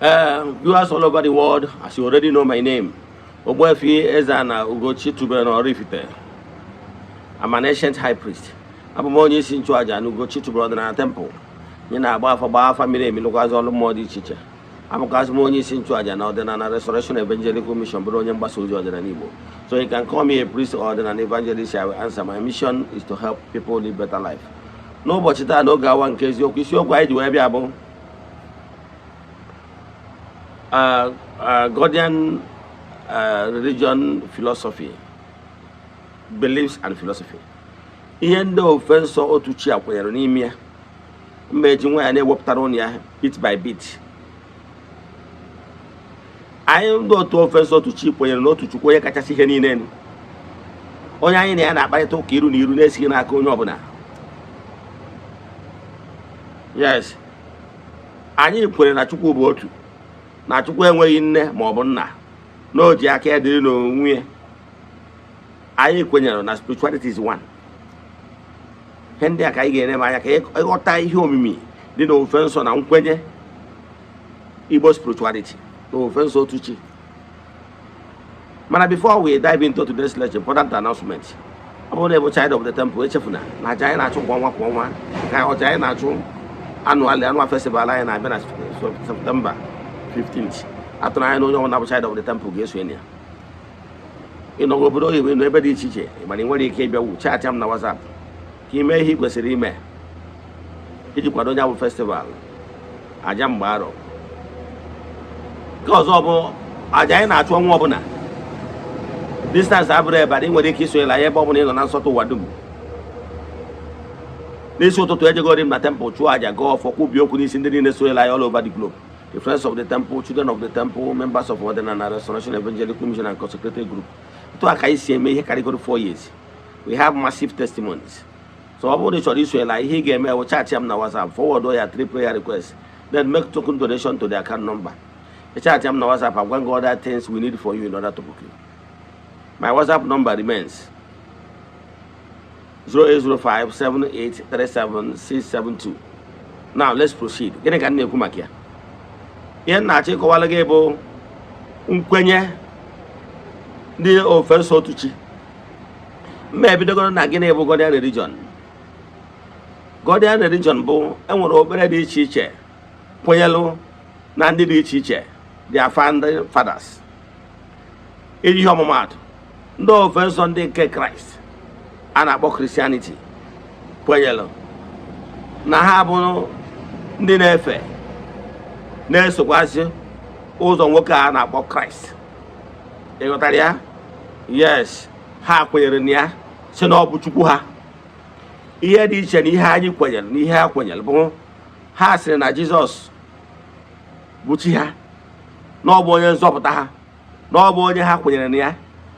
Viewers all over the world, as you already know my name, Ogbuefi Ezeana, ugochitubelu Oraifite. I'm an ancient high priest. I'm a onye isi nchụaja na ugochitubelu na temple. Nye na-agba afa mmiri emi lụkwazị ọlụ mmụọ dị iche iche. Abụkwazị m onye isi nchụaja na ọdịnala Restoration Evangelical Mission bụrụ onye mgbasa ozi ọdịnala Igbo. So you can call me a priest or an evangelist. I will answer. My mission is to help people live better life. N'ụbọchị taa n'oge awa nke eziokwu isiokwu anyị ji wee bịa bụ Godian religion philosophy, beliefs and philosophy. Ihe ndị ofe nsọ otu chi a kwenyere n'ime ya mgbe eji nwa ya na-ewepụtara ụnụ ya bit by bit. Anyị ndị otu ofe nsọ otu chi kwenyere n'otu Chukwu onye kachasị ihe niile, onye anyị na ya na-akparịta ụka iru na iru na-esighị n'aka onye ọbụla. Yes, anyị kwere na Chukwu bụ otu, na Chukwu enweghị nne ma ọ bụ nna, na o ji aka ya dịrị n'onwe ya. Anyị kwenyere na spirituality is one. Ihe ndị a ka anyị ga-enye anya ka ịghọta ihe omimi dị n'ofe nsọ na nkwenye Igbo spirituality na ofe nsọ otu chi. Mana before we dive into today's lecture, important announcement. Ọ bụrụ na ịbụ child of the temple, echefuna na aja anyị na-achụ kwa ọnwa kwa ọnwa, ka ọja anyị na-achụ annual festival anyị na-abịa na September 15th. Atụrụ anyị na onye ọbụla bụ child of the temple ga-eso ya. Ị nọ n'obodo oyibo nọ ebe dị iche iche, mana ị nwere ike ịbịa wu chaatị m na WhatsApp ka ime ihe ị kwesịrị ime iji kwado onye bụ festival aja mgbe arọ. Nke ọzọ bụ aja anyị na-achụ ọnwa ọbụla. Distance abụrụ ebe ị nwere ike isonyela ya ebe ọbụla ị nọ na nsọtụ ụwa dum. N'isi ụtụtụ ejegori m na temple chụọ aja gọọ ọfọ kwubi okwu n'isi ndị niile sonyela ya all over the globe. The friends of the temple, children of the temple, members of Eze-Ana Restoration Evangelical Mission and consecrated group. Itu aka isi eme ihe karịgoro 4 years. We have massive testimonies. So ọ bụrụ na ị chọrọ isonyela ihe ị ga-eme bụ chat m na WhatsApp, forward ya 3 prayer requests, then make token donation to the account number. Chat m na WhatsApp, I'm going to other things we need for you in order to book you. My WhatsApp number remains 0805-7837-672. Now let's proceed. Gịnị ka m na-ekwu maka ya? Ihe na-achọ ịkọwara gị bụ nkwenye ndị ofe nsọ otu chi. Mma ebidogoro na gịnị bụ Godian religion. Godian religion bụ enwere okpere dị iche iche kwenyelụ na ndị dị iche iche, their founding fathers. Iji ihe ọmụmaatụ, ndị ofe nsọ ndị nke Kraịst a na-akpọ Christianity kwenyelụ na ha bụ ndị na-esokwazi ụzọ nwoke a na-akpọ Kraịst. Ị ghọtara ya? Yes, ha kwenyere na ya si na ọ bụ Chukwu ha. Ihe dị iche na ihe anyị kwenyere na ihe ha kwenyere bụ ha sịrị na Jizọs bụ chi ha, na ọ bụ onye nzọpụta ha, na ọ bụ onye ha kwenyere na ya,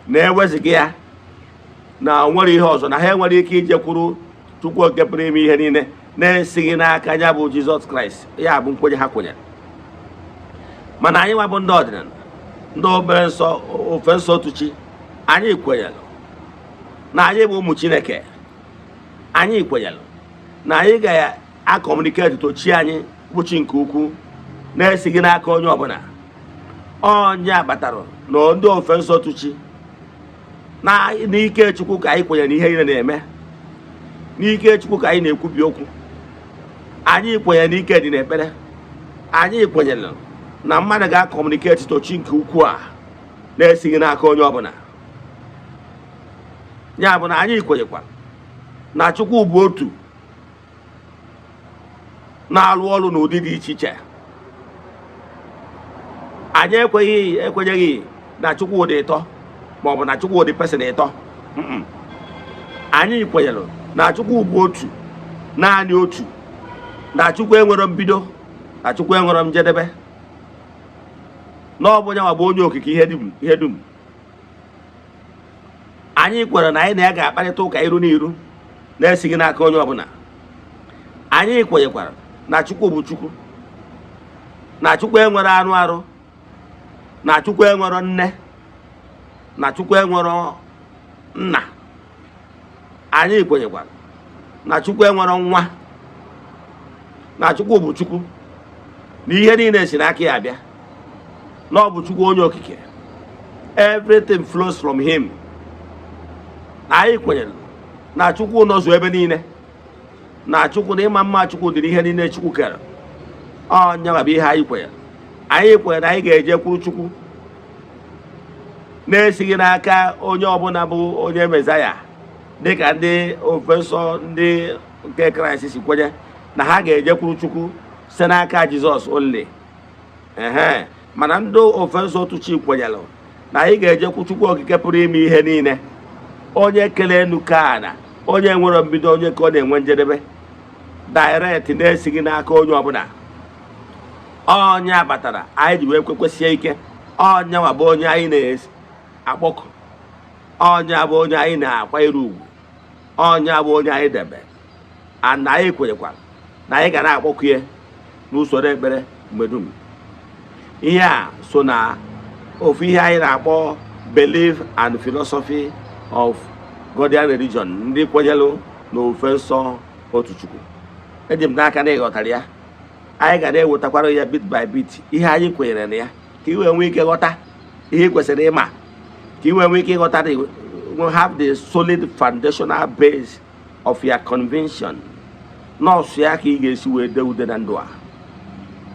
na-eweziga ya na nwere ihe ọzọ, na ha enwere ike ijekwuru Chukwu nke pụrụ ime ihe niile na-esighị n'aka ya bụ Jizọs Kraịst. Ya bụ nkwenye ha kwenyere. Mana anyị nwa bụ ndị ọdịnala, ndị obere nsọ ofe nsọ otu chi, anyị kwenyere na anyị bụ ụmụ Chineke. Anyị kwenyere na anyị ga-akọmuniketi to chi anyị bụ chi nke ukwu na-esighị n'aka onye ọbụla. Onye akpatara na ndị ofe nsọ otu chi na n'ike Chukwu ka anyị kwenyere na ihe niile na-eme. N'ike Chukwu ka anyị na-ekwubi okwu. Anyị kwenyere n'ike dị n'ekpere. Anyị kwenyere na mmadụ ga-akọmuniketi to chi nke ukwu a na-esighị n'aka onye ọbụla. Ya bụ na anyị kwenyekwa na Chukwu bụ otu na-alụ ọrụ n'ụdị dị iche iche. Anyị ekwenyeghị na Chukwu dị ịtọ ma ọ bụ na Chukwu dị person ịtọ. Anyị kwenyere na Chukwu bụ otu, naanị otu, na Chukwu enwere mbido, na Chukwu enwere njedebe, na ọ bụ onye nwa bụ onye okike ihe dum. Anyị kwere na anyị na ya ga-akparịta ụka iru n'iru na-esighị n'aka onye ọbụla. Anyị kwenyekwara na Chukwu bụ Chukwu, na Chukwu enwere anụ arụ, na Chukwu enwere nne, na Chukwu enwere nna. Anyị kwenyekwara na Chukwu enwere nwa, na Chukwu bụ Chukwu, na ihe niile si n'aka ya abịa. na ọ bụ Chukwu onye okike. Everything flows from him. Na anyị kwenyere na Chukwu nọzụ ebe niile, na Chukwu na ịma mma Chukwu dịrị ihe niile Chukwu kere. Ọnya bụ ihe anyị kwenyere. Anyị kwenyere na anyị ga-eje kwuru Chukwu na-esighị n'aka onye ọbụla bụ onye Mesaya, dịka ndị ofe nsọ ndị nke Kraịst si kwenye na ha ga-eje kwuru Chukwu site n'aka Jizọs only. Mana ndị ofe nsọ otu chi kwenyere na anyị ga-ejekwu Chukwu okike pụrụ ime ihe niile, onye kele enu kana, onye nwere mbido, onye ka ọ na-enwe njedebe, direct na-esighị n'aka onye ọbụla. Ọnya batara anyị ji wee kwekwesie ike. Ọnya bụ onye anyị na-akpọkụ. Ọnya bụ onye anyị na-akwanyere ugwu. Ọnya bụ onye anyị debe. Na anyị kwenyekwara na anyị ga na-akpọkụ ya n'usoro ekpere mgbe dum. Ihe a so na ofu ihe anyị na-akpọ belief and philosophy of Godian religion, ndị kwenyelu na ofe nsọ otu Chukwu. Eji m n'aka na ịghọtara ya. Anyị ga na-ewetakwara ya bit by bit ihe anyị kwenyere na ya, ka iwe nwee ike ghọta ihe kwesịrị ịma, ka iwe nwee ike ịghọta we have the solid foundational base of your conviction. Nọọsụ ya ka ị ga-esi wee dee ude na ndụ a.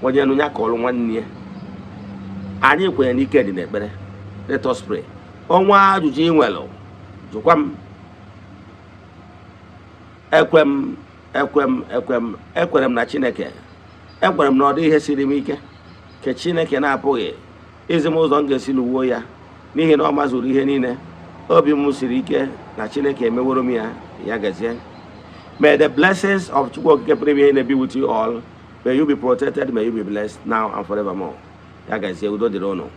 Onye nụ ya ka ọrụ nwanne ya. Anyị kwenyere n'ike dị n'ekpere. Let us pray. Ọnwa ajụjụ ị nwere, jụkwa m. Ekwere m na Chineke. Ekwere m na ọ dị ihe siri m ike ka Chineke na-apụghị izi m ụzọ m ga-esi lụwuo ya, n'ihi na ọ mazuru ihe niile. Obi m siri ike na Chineke emeworo m ya. Ya gazie. May the blessings of Chukwu okike pụrụ ime ihe be with you all. May you be protected, may you be blessed now and forevermore. Ya gazie. Udo dịrị unu.